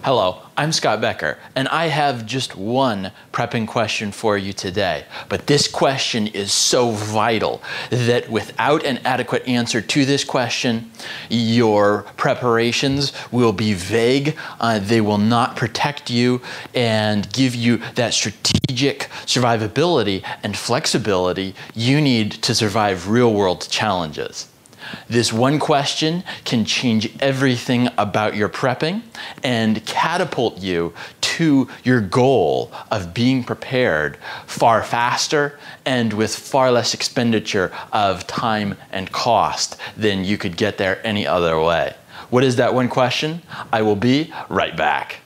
Hello, I'm Scott Becker, and I have just one prepping question for you today. But this question is so vital that without an adequate answer to this question, your preparations will be vague, they will not protect you and give you that strategic survivability and flexibility you need to survive real-world challenges. This one question can change everything about your prepping and catapult you to your goal of being prepared far faster and with far less expenditure of time and cost than you could get there any other way. What is that one question? I will be right back.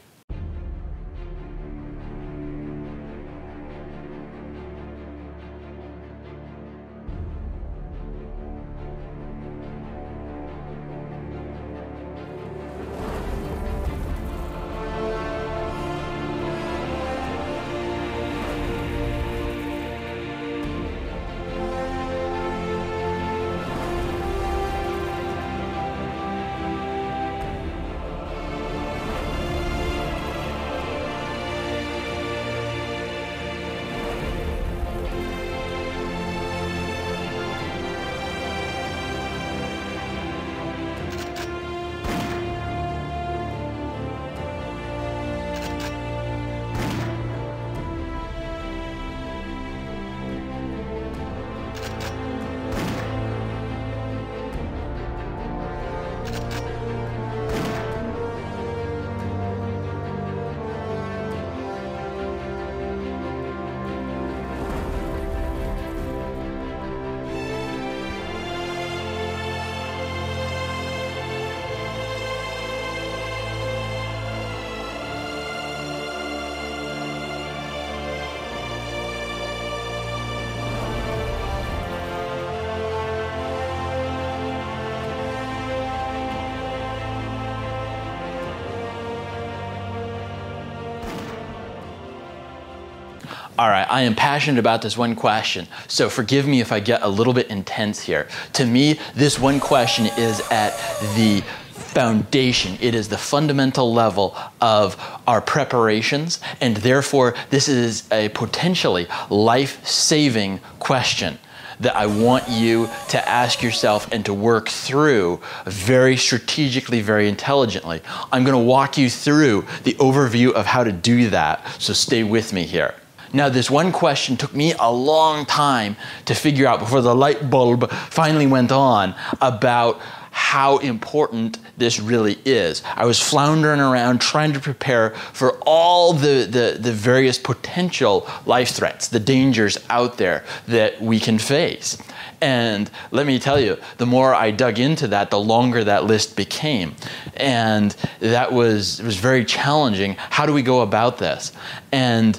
All right, I am passionate about this one question, so forgive me if I get a little bit intense here. To me, this one question is at the foundation. It is the fundamental level of our preparations, and therefore this is a potentially life-saving question that I want you to ask yourself and to work through very strategically, very intelligently. I'm going to walk you through the overview of how to do that, so stay with me here. Now, this one question took me a long time to figure out before the light bulb finally went on about how important this really is. I was floundering around trying to prepare for all the various potential life threats, the dangers out there that we can face. And let me tell you, the more I dug into that, the longer that list became. And that was very challenging. How do we go about this? And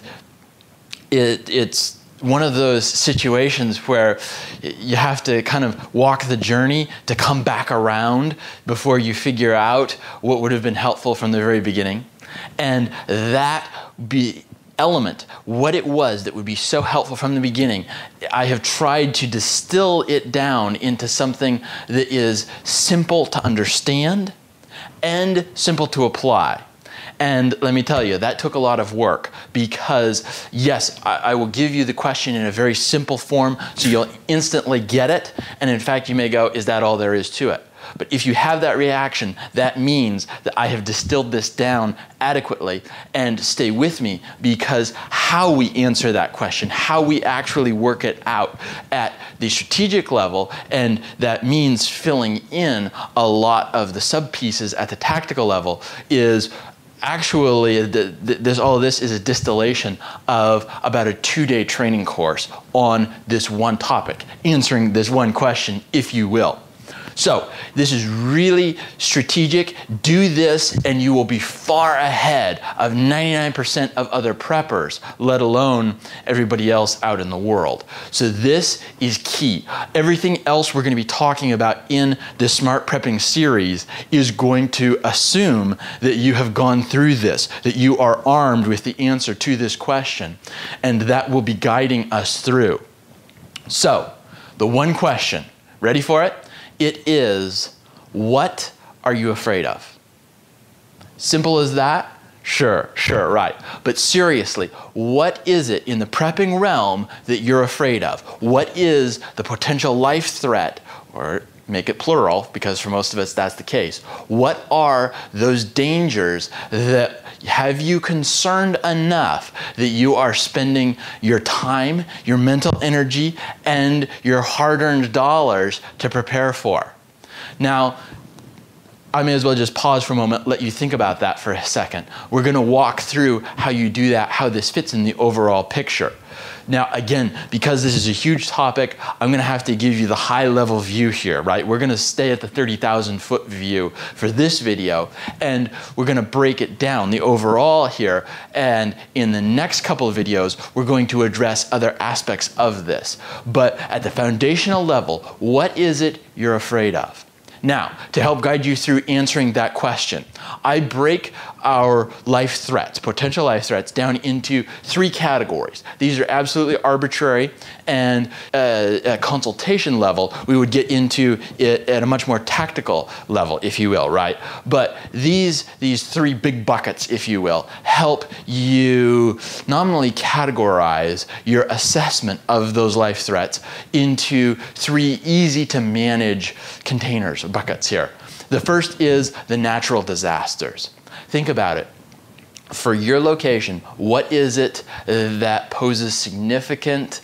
it's one of those situations where you have to kind of walk the journey to come back around before you figure out what would have been helpful from the very beginning. And that element, what it was that would be so helpful from the beginning, I have tried to distill it down into something that is simple to understand and simple to apply. And let me tell you, that took a lot of work because, yes, I will give you the question in a very simple form so you'll instantly get it. And in fact, you may go, is that all there is to it? But if you have that reaction, that means that I have distilled this down adequately. And stay with me, because how we answer that question, how we actually work it out at the strategic level, and that means filling in a lot of the sub-pieces at the tactical level, is actually, all of this is a distillation of about a 2-day training course on this one topic, answering this one question, if you will. So this is really strategic. Do this and you will be far ahead of 99% of other preppers, let alone everybody else out in the world. So this is key. Everything else we're going to be talking about in this Smart Prepping series is going to assume that you have gone through this, that you are armed with the answer to this question, and that will be guiding us through. So the one question, ready for it? It is, what are you afraid of? Simple as that. Sure, right. But seriously, what is it in the prepping realm that you're afraid of? What is the potential life threat, or make it plural, because for most of us that's the case. What are those dangers that have you concerned enough that you are spending your time, your mental energy, and your hard-earned dollars to prepare for? Now, I may as well just pause for a moment, let you think about that for a second. We're going to walk through how you do that, how this fits in the overall picture. Now, again, because this is a huge topic, I'm going to have to give you the high-level view here, right? We're going to stay at the 30,000-foot view for this video, and we're going to break it down, the overall here, and in the next couple of videos, we're going to address other aspects of this. But at the foundational level, what is it you're afraid of? Now, to help guide you through answering that question, I break our life threats, potential life threats, down into 3 categories. These are absolutely arbitrary, and at consultation level, we would get into it at a much more tactical level, if you will, right? But these 3 big buckets, if you will, help you nominally categorize your assessment of those life threats into 3 easy to manage containers, buckets here. The first is the natural disasters. Think about it. For your location, what is it that poses significant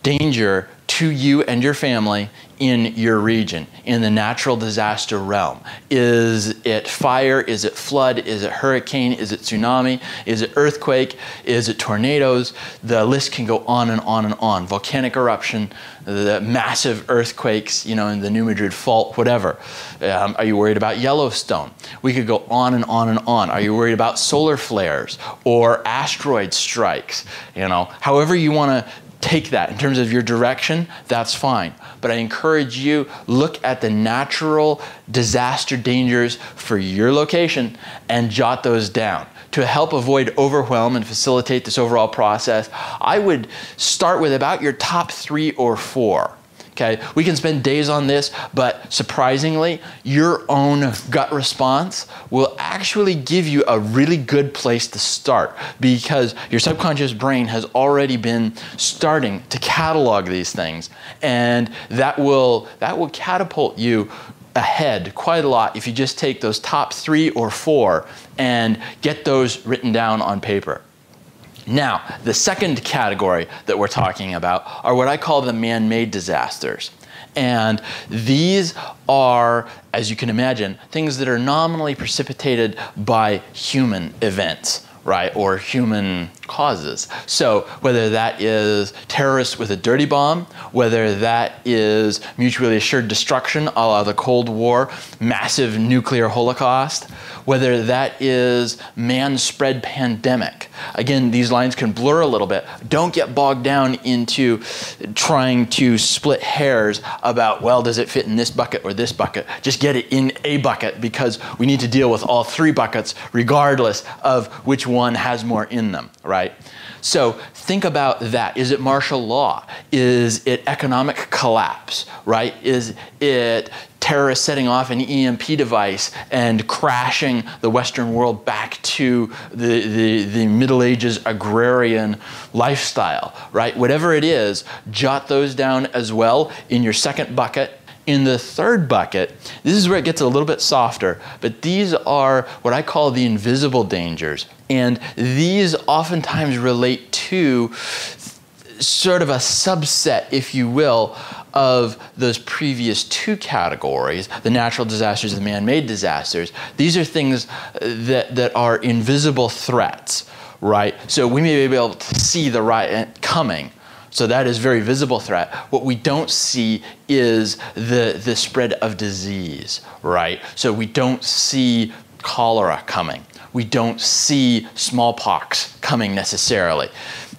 danger to you and your family in your region, in the natural disaster realm? Is it fire? Is it flood? Is it hurricane? Is it tsunami? Is it earthquake? Is it tornadoes? The list can go on and on and on. Volcanic eruption, the massive earthquakes, you know, in the New Madrid Fault, whatever. Are you worried about Yellowstone? We could go on and on and on. Are you worried about solar flares or asteroid strikes? You know, however you want to take that in terms of your direction, that's fine. But I encourage you, look at the natural disaster dangers for your location and jot those down. To help avoid overwhelm and facilitate this overall process, I would start with about your top 3 or 4. Okay, we can spend days on this, but surprisingly, your own gut response will actually give you a really good place to start, because your subconscious brain has already been starting to catalog these things, and that will catapult you ahead quite a lot if you just take those top 3 or 4 and get those written down on paper. Now, the second category that we're talking about are what I call the man-made disasters. And these are, as you can imagine, things that are nominally precipitated by human events, right, or human causes. So whether that is terrorists with a dirty bomb, whether that is mutually assured destruction a la the Cold War, massive nuclear holocaust, whether that is man-spread pandemic. Again, these lines can blur a little bit. Don't get bogged down into trying to split hairs about, well, does it fit in this bucket or this bucket? Just get it in a bucket, because we need to deal with all 3 buckets regardless of which one has more in them, right? So think about that. Is it martial law? Is it economic collapse, right? Is it terrorists setting off an EMP device and crashing the Western world back to the Middle Ages agrarian lifestyle, right? Whatever it is, jot those down as well in your second bucket. In the third bucket, this is where it gets a little bit softer, but these are what I call the invisible dangers. And these oftentimes relate to sort of a subset, if you will, of those previous 2 categories, the natural disasters and the man-made disasters. These are things that are invisible threats, right? So we may be able to see the riot coming. So that is very visible threat. What we don't see is the spread of disease, right? So we don't see cholera coming. We don't see smallpox coming necessarily.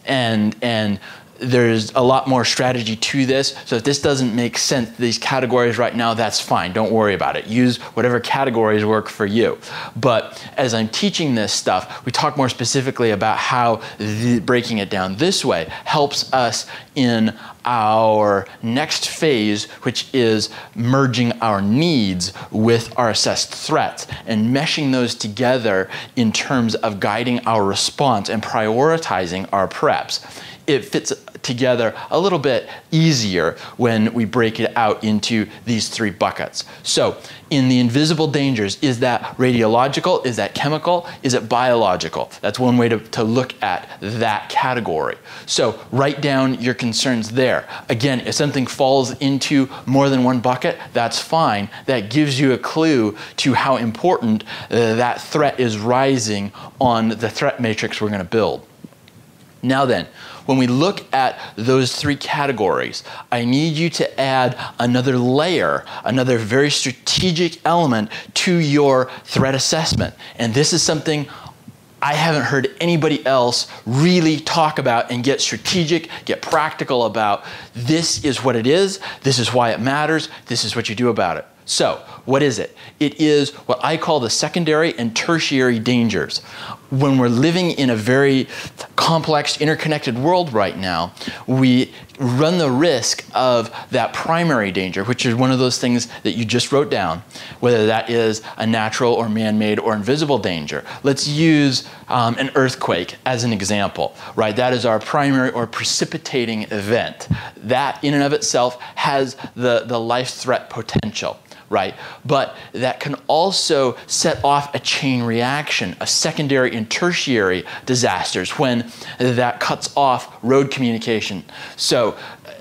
And there's a lot more strategy to this. So if this doesn't make sense, these categories right now, that's fine. Don't worry about it. Use whatever categories work for you. But as I'm teaching this stuff, we talk more specifically about how breaking it down this way helps us in our next phase, which is merging our needs with our assessed threats and meshing those together in terms of guiding our response and prioritizing our preps. It fits together a little bit easier when we break it out into these three buckets. So in the invisible dangers, is that radiological? Is that chemical? Is it biological? That's one way to look at that category. So write down your concerns there. Again, if something falls into more than one bucket, that's fine. That gives you a clue to how important that threat is rising on the threat matrix we're going to build. Now then, when we look at those three categories, I need you to add another layer, another very strategic element to your threat assessment. And this is something I haven't heard anybody else really talk about and get strategic, get practical about. This is what it is. This is why it matters. This is what you do about it. So, what is it? It is what I call the secondary and tertiary dangers. When we're living in a very complex, interconnected world right now, we run the risk of that primary danger, which is one of those things that you just wrote down, whether that is a natural or man-made or invisible danger. Let's use an earthquake as an example, right? That is our primary or precipitating event. That in and of itself has the life threat potential, right? But that can also set off a chain reaction, a secondary and tertiary disasters when that cuts off road communication. So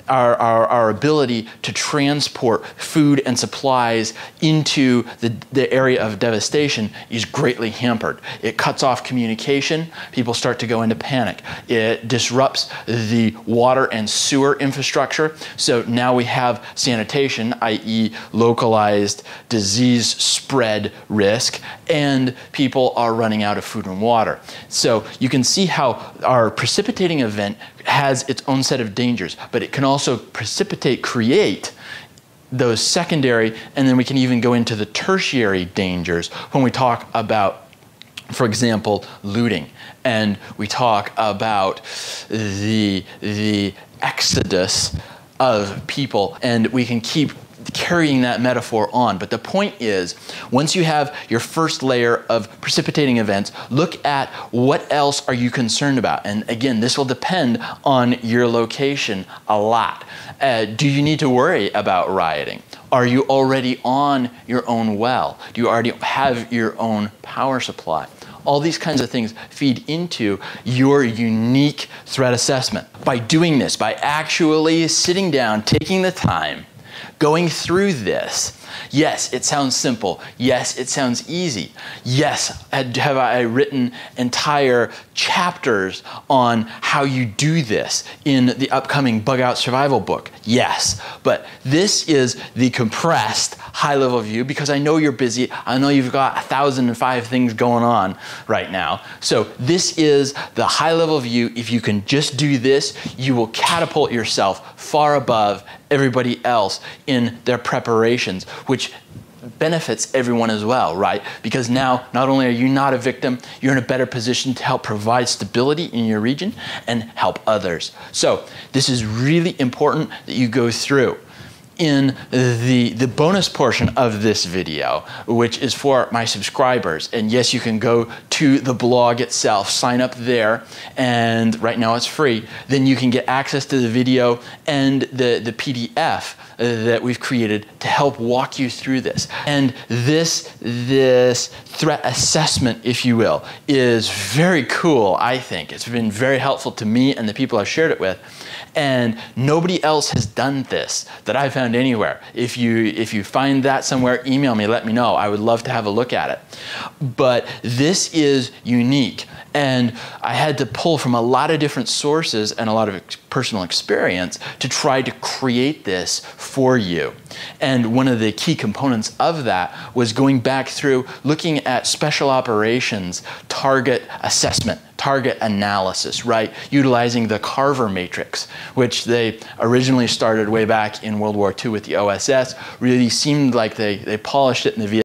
our ability to transport food and supplies into the area of devastation is greatly hampered. It cuts off communication. People start to go into panic. It disrupts the water and sewer infrastructure. So now we have sanitation, i.e. localized disease spread risk, and people are running out of food and water. So you can see how our precipitating event has its own set of dangers, but it can also create those secondary, and then we can even go into the tertiary dangers when we talk about, for example, looting, and we talk about the exodus of people, and we can keep carrying that metaphor on. But the point is, once you have your first layer of precipitating events, look at what else are you concerned about. And again, this will depend on your location a lot. Do you need to worry about rioting? Are you already on your own well? Do you already have your own power supply? All these kinds of things feed into your unique threat assessment. By doing this, by actually sitting down, taking the time, going through this, yes, it sounds simple. Yes, it sounds easy. Yes, have I written entire chapters on how you do this in the upcoming Bug Out Survival book? Yes, but this is the compressed high-level view because I know you're busy. I know you've got 1,005 things going on right now. So this is the high-level view. If you can just do this, you will catapult yourself far above everybody else in their preparations, which benefits everyone as well, right? Because now, not only are you not a victim, you're in a better position to help provide stability in your region and help others. So this is really important that you go through. In the bonus portion of this video, which is for my subscribers, and yes, you can go to the blog itself, sign up there, and right now it's free, then you can get access to the video and the PDF that we've created to help walk you through this. And this threat assessment, if you will, is very cool, I think. It's been very helpful to me and the people I've shared it with. And nobody else has done this that I found anywhere. If you find that somewhere, email me, let me know. I would love to have a look at it. But this is unique. And I had to pull from a lot of different sources and a lot of personal experience to try to create this for you. And one of the key components of that was going back through looking at special operations target assessment, target analysis, right? Utilizing the Carver matrix, which they originally started way back in World War II with the OSS, really seemed like they polished it in the